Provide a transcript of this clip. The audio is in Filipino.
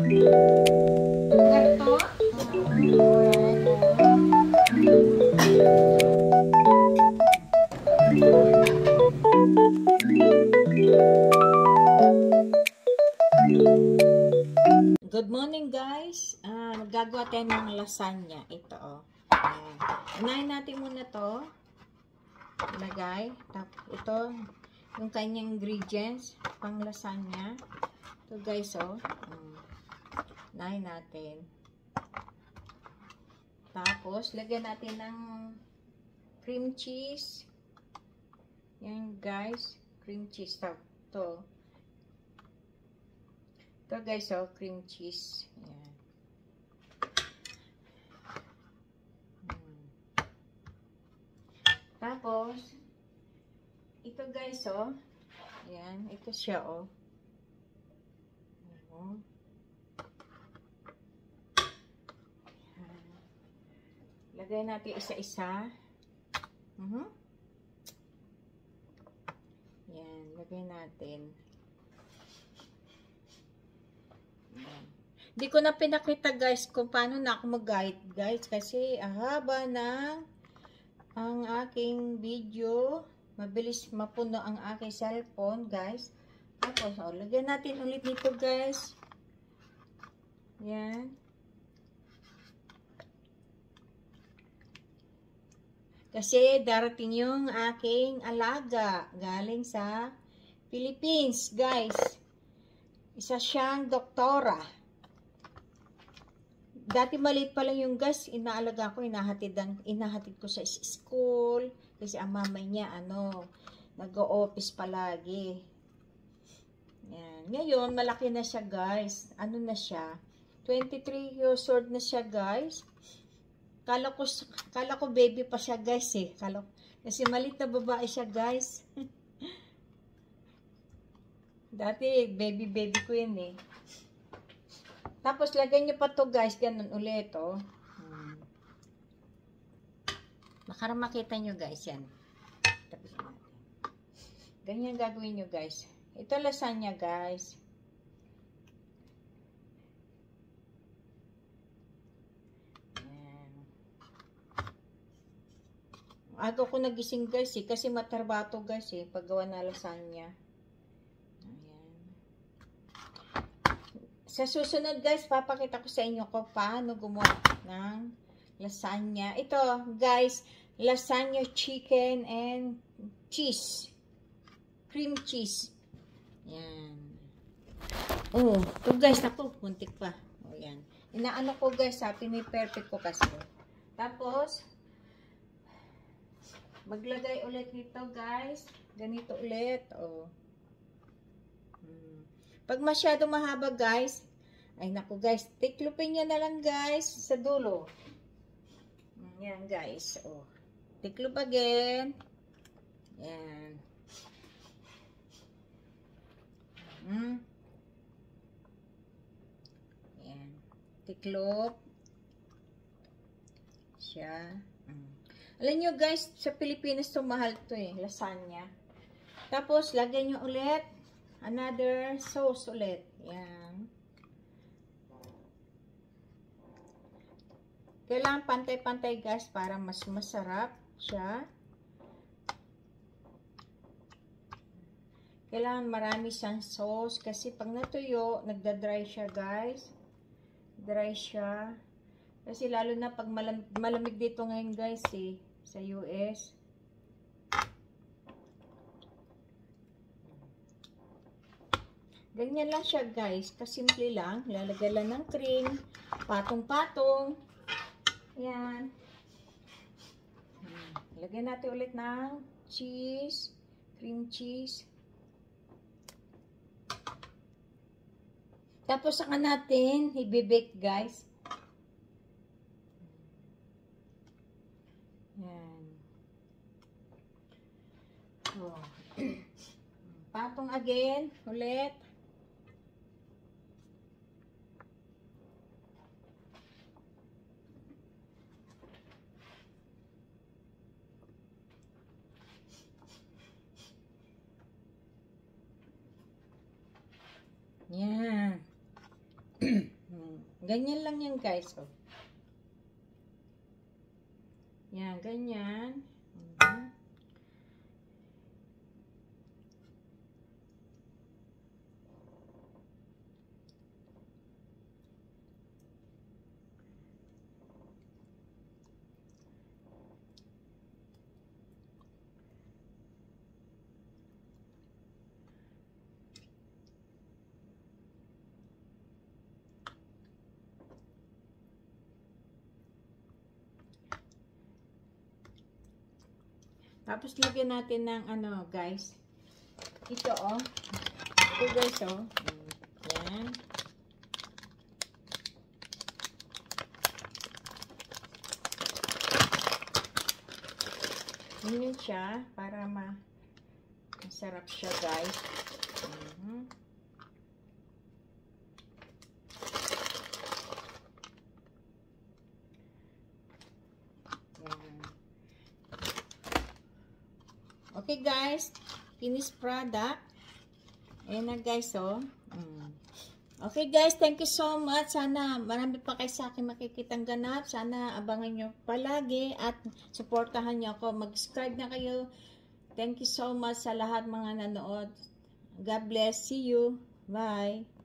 Sugar to? Good morning guys. Magagawa tayo ng lasagna. Ito oh. Ayan. Unahin natin muna to. Ilagay. Ito yung kanyang ingredients pang lasagna. Ito guys oh. Unahin natin. Tapos lagyan natin ng cream cheese. Yan guys, cream cheese to. Ito guys, oh, cream cheese. Ayan. Tapos, ito guys, oh. Ayan, ito siya, oh. Lagay natin isa-isa. Ayan, lagay natin. Hindi ko na pinakita guys kung paano na ako mag-guide guys kasi ang haba na ang aking video, mabilis mapuno ang aking cellphone guys. Tapos oh, lagyan natin ulit dito guys. Yan. Kasi darating yung aking alaga galing sa Philippines guys. Isa siyang doktora. Dati maliit pa lang yung guys, inaalaga ko, inahatid ko sa school kasi ang mama niya nag-o-office palagi. Yan. Ngayon malaki na siya guys. Ano na siya? 23 years old na siya guys. Kala ko baby pa siya guys eh. Kasi maliit na babae siya guys. Dati baby ko yun eh. Tapos, lagyan nyo pa to guys. Ganun ulit, oh. Baka makita nyo guys, yan. Tapisin natin. Ganyan gagawin nyo guys. Ito lasagna guys. Ayan. Aga ko nagising guys eh. Kasi matarbato guys eh. Paggawa na lasagna. Sa susunod guys, papakita ko sa inyo kung paano gumawa ng lasagna. Ito guys, lasagna chicken and cheese. Cream cheese. Yan. Oh, ito guys, ako, puntik pa. O yan. Inaano ko guys, pini-perfect ko kasi. Tapos, maglagay ulit nito guys. Ganito ulit. Oh. Pag masyado mahaba guys, ay naku guys, tiklupin nyo na lang guys sa dulo. Yan guys. Oh. Tiklup again. Yan. Yan. Tiklop. Siya. Alam nyo guys, sa Pilipinas to mahal to eh, lasagna. Tapos, lagyan nyo ulit another sauce ulit. Yan. Kailangan pantay-pantay guys para mas masarap siya. Kailangan marami siyang sauce kasi pag natuyo, nagda-dry siya guys. Dry siya. Kasi lalo na pag malamig dito ngayon guys eh, sa US. Ganyan lang siya guys. Kasimple lang. Lalagay lang ng cream. Patong-patong. Yan. Lagyan natin ulit ng cheese. Cream cheese. Tapos saka natin i-bake guys. Yan. Oh. Patong again. Ulit. Yan. Ganyan lang yan, guys. Oh. Yan, ganyan. Tapos lagyan natin ng ano, guys. Ito, oh. Ito, guys, oh. Yan. Ganyan siya para masarap siya, guys. Okay, guys. Finished product. Ayan na, guys, oh. Okay, guys. Thank you so much. Sana marami pa kayo sa akin makikitang ganap. Sana abangan nyo palagi at supportahan nyo ako. Mag-subscribe na kayo. Thank you so much sa lahat mga nanood. God bless. See you. Bye.